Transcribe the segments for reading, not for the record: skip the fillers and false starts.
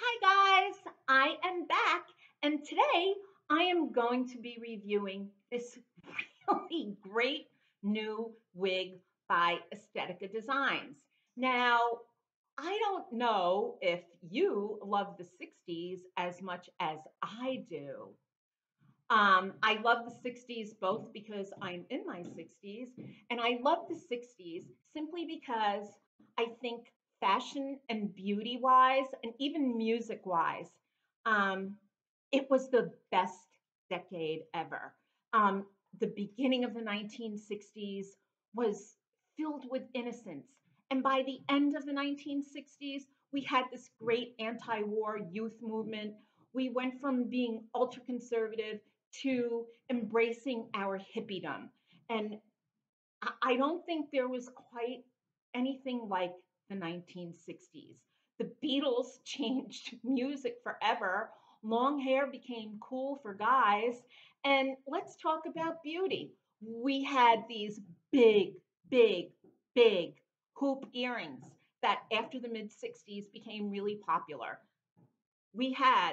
Hi guys, I am back and today I am going to be reviewing this really great new wig by Estetica Designs. Now, I don't know if you love the 60s as much as I do. I love the 60s both because I'm in my 60s, and I love the 60s simply because I think fashion and beauty wise, and even music wise, um, it was the best decade ever. Um, the beginning of the 1960s was filled with innocence. And by the end of the 1960s, we had this great anti war youth movement. We went from being ultra conservative to embracing our hippiedom. And I don't think there was quite anything like the 1960s. The Beatles changed music forever. Long hair became cool for guys. And let's talk about beauty. We had these big, big, big hoop earrings that after the mid 60s became really popular. We had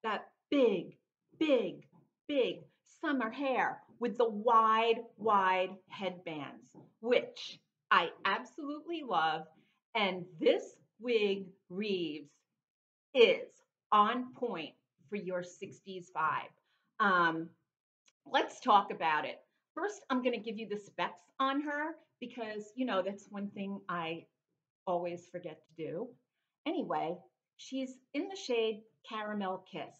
that big, big, big summer hair with the wide, wide headbands, which I absolutely love. And this wig, Reeves, is on point for your 60s vibe. Um, let's talk about it. First, I'm going to give you the specs on her because, that's one thing I always forget to do. Anyway, she's in the shade Caramel Kiss,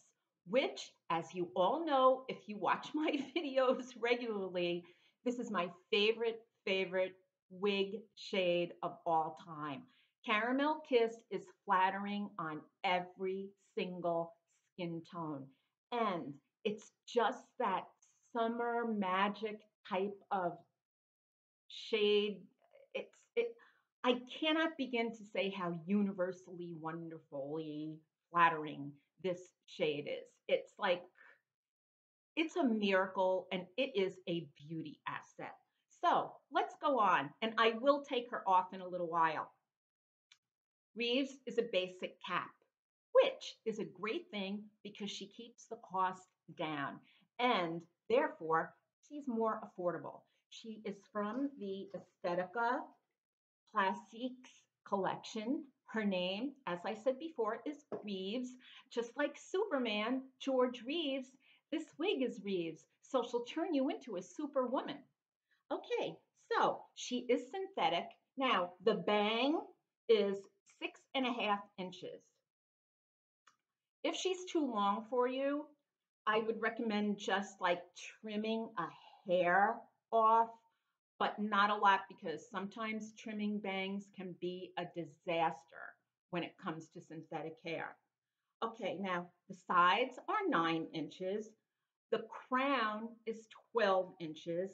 which, as you all know, if you watch my videos regularly, this is my favorite wig shade of all time. Caramel Kiss is flattering on every single skin tone. And it's just that summer magic type of shade. It I cannot begin to say how universally wonderfully flattering this shade is. It's a miracle and it is a beauty asset. So let's go on, and I will take her off in a little while. Reeves is a basic cap, which is a great thing because she keeps the cost down and therefore she's more affordable. She is from the Estetica Classiques collection. Her name, as I said before, is Reeves. Just like Superman, George Reeves, this wig is Reeves, so she'll turn you into a superwoman. Okay, so she is synthetic. Now, the bang is 6.5 inches. If she's too long for you, I would recommend just like trimming a hair off, but not a lot because sometimes trimming bangs can be a disaster when it comes to synthetic hair. Okay, now the sides are 9 inches, the crown is 12 inches,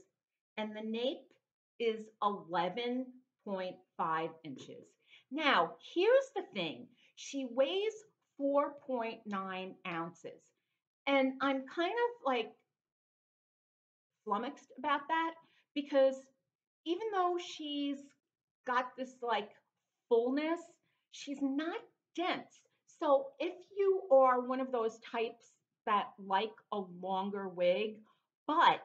and the nape is 11.5 inches. Now, here's the thing, she weighs 4.9 ounces. And I'm kind of like flummoxed about that because even though she's got this like fullness, she's not dense. So if you are one of those types that like a longer wig, but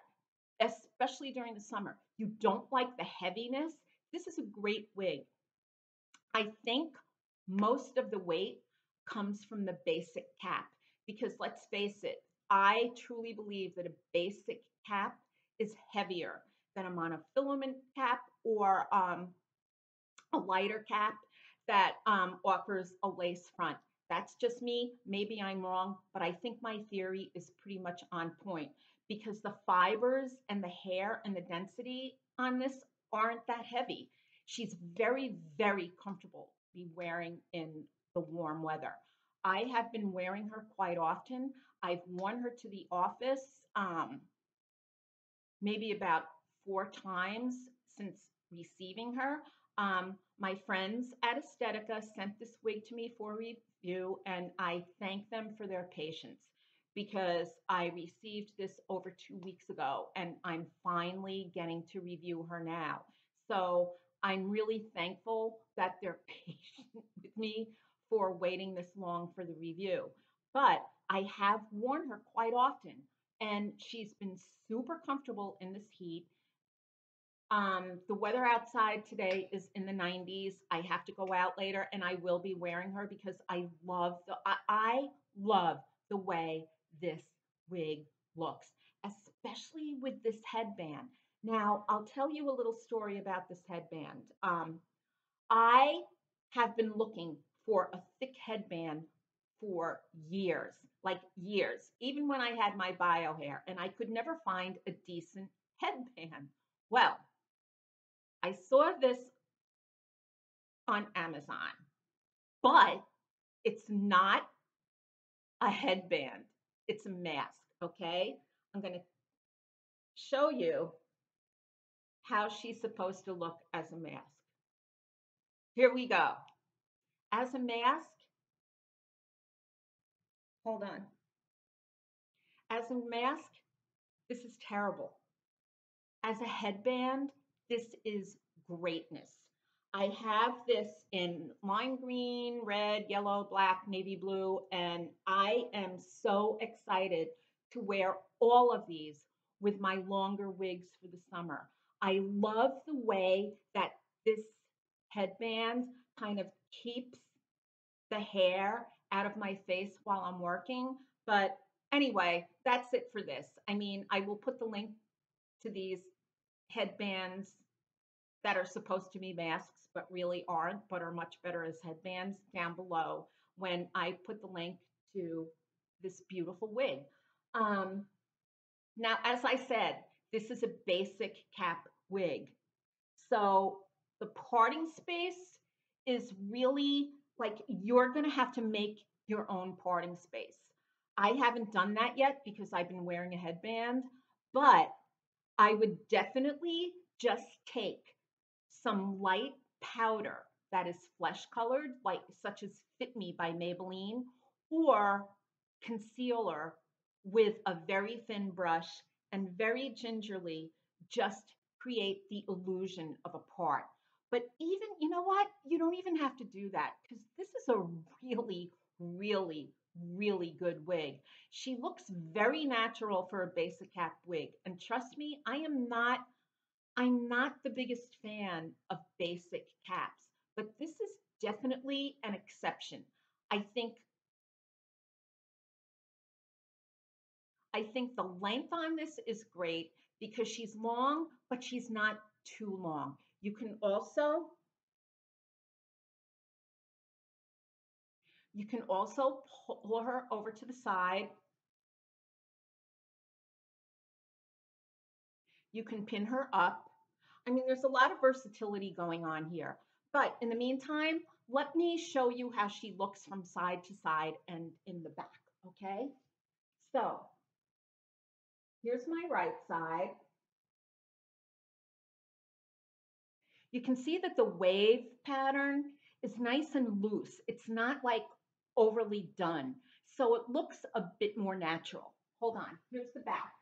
especially during the summer, you don't like the heaviness, this is a great wig. I think most of the weight comes from the basic cap because let's face it, I truly believe that a basic cap is heavier than a monofilament cap or a lighter cap that offers a lace front. That's just me. Maybe I'm wrong, but I think my theory is pretty much on point because the fibers and the hair and the density on this aren't that heavy. She's very, very comfortable to be wearing in the warm weather. I have been wearing her quite often. I've worn her to the office maybe about 4 times since receiving her. My friends at Estetica sent this wig to me for review, and I thank them for their patience because I received this over 2 weeks ago, and I'm finally getting to review her now. So I'm really thankful that they're patient with me sure waiting this long for the review, but I have worn her quite often, and she's been super comfortable in this heat. The weather outside today is in the 90s. I have to go out later, and I will be wearing her because I love the way this wig looks, especially with this headband. Now, I'll tell you a little story about this headband. I have been looking for a thick headband for years, like years, even when I had my bio hair, and I could never find a decent headband. Well, I saw this on Amazon, but it's not a headband, it's a mask. Okay. I'm going to show you how she's supposed to look as a mask. Here we go. As a mask, hold on. As a mask, this is terrible. As a headband, this is greatness. I have this in lime green, red, yellow, black, navy blue, and I am so excited to wear all of these with my longer wigs for the summer. I love the way that this headband kind of keeps the hair out of my face while I'm working. But anyway, that's it for this. I mean, I will put the link to these headbands that are supposed to be masks but really aren't, but are much better as headbands down below when I put the link to this beautiful wig. Um, Now, as I said, this is a basic cap wig. So the parting space is really like you're going to have to make your own parting space. I haven't done that yet because I've been wearing a headband, but I would definitely just take some light powder that is flesh colored, like such as Fit Me by Maybelline, or concealer with a very thin brush and very gingerly just create the illusion of a part. But even, you know what? You don't even have to do that because this is a really, really, really good wig. She looks very natural for a basic cap wig. And trust me, I'm not the biggest fan of basic caps, but this is definitely an exception. I think I think the length on this is great because she's long, but she's not too long. You can also pull her over to the side. You can pin her up. I mean, there's a lot of versatility going on here. But in the meantime, let me show you how she looks from side to side and in the back, okay? So here's my right side. You can see that the wave pattern is nice and loose. It's not like overly done. So it looks a bit more natural. Hold on, here's the back.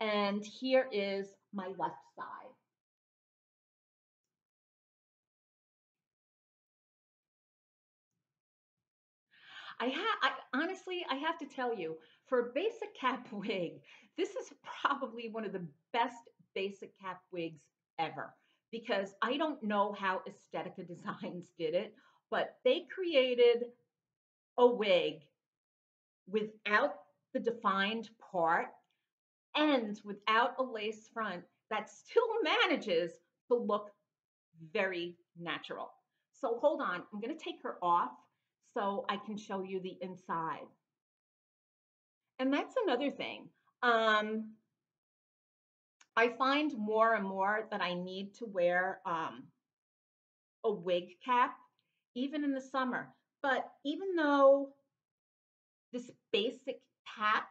And here is my left side. Honestly, I have to tell you, for a basic cap wig, this is probably one of the best basic cap wigs ever because I don't know how Estetica Designs did it, but they created a wig without the defined part and without a lace front that still manages to look very natural. So hold on, I'm going to take her off so I can show you the inside. And that's another thing. Um, I find more and more that I need to wear a wig cap, even in the summer. But even though this basic cap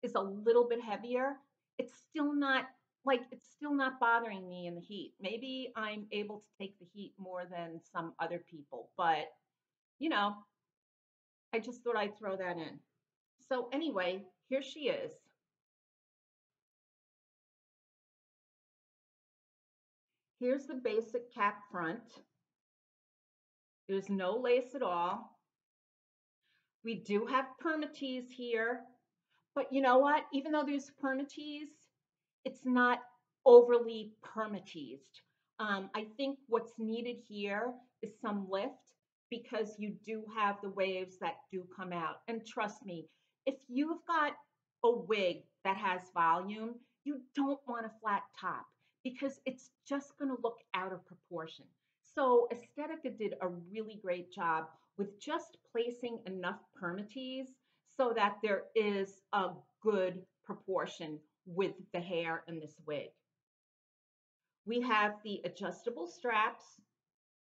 is a little bit heavier, it's still not bothering me in the heat. Maybe I'm able to take the heat more than some other people, but you know, I just thought I'd throw that in. So anyway, here she is. Here's the basic cap front. There's no lace at all. We do have permatease here, but you know what? Even though there's permatease, it's not overly permateased. I think what's needed here is some lift because you do have the waves that do come out. And trust me, if you've got a wig that has volume, you don't want a flat top because it's just going to look out of proportion. So Estetica did a really great job with just placing enough permatease so that there is a good proportion with the hair in this wig. We have the adjustable straps,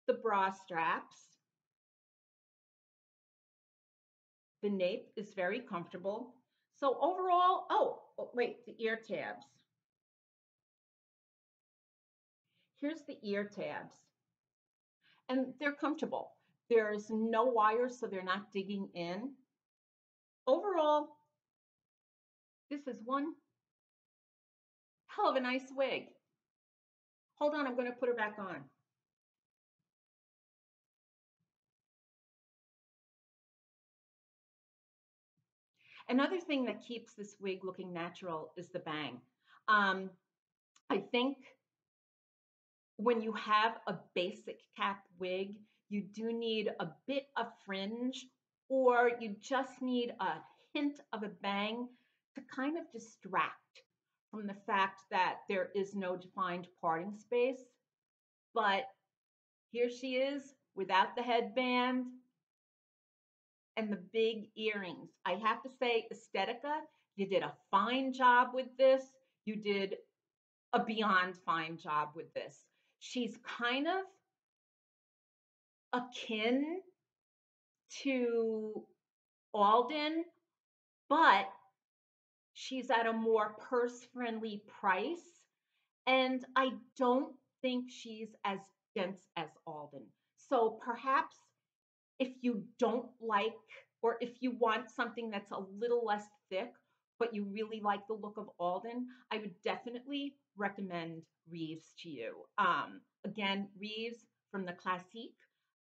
the bra straps. The nape is very comfortable. So overall, wait, the ear tabs. Here's the ear tabs. And they're comfortable. There's no wires, so they're not digging in. Overall, this is one hell of a nice wig. Hold on, I'm going to put her back on. Another thing that keeps this wig looking natural is the bang. I think when you have a basic cap wig, you do need a bit of fringe, or you just need a hint of a bang to kind of distract from the fact that there is no defined parting space. But here she is without the headband and the big earrings. I have to say, Estetica, you did a fine job with this. You did a beyond fine job with this. She's kind of akin to Alden, but she's at a more purse friendly price. And I don't think she's as dense as Alden. So perhaps if you don't like, or if you want something that's a little less thick, but you really like the look of Alden, I would definitely recommend Reeves to you. Again, Reeves from the Classique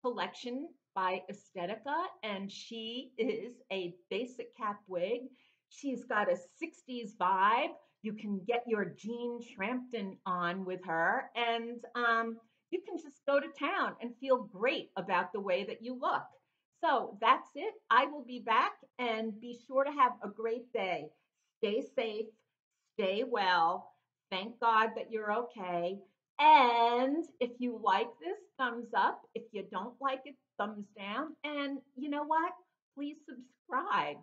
collection by Estetica, and she is a basic cap wig. She's got a 60s vibe. You can get your Jean Shirmpton on with her, and you can just go to town and feel great about the way that you look. So that's it. I will be back, and be sure to have a great day. Stay safe, stay well. Thank God that you're okay. And if you like this, thumbs up. If you don't like it, thumbs down. And you know what? Please subscribe,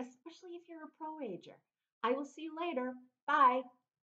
especially if you're a pro ager. I will see you later. Bye.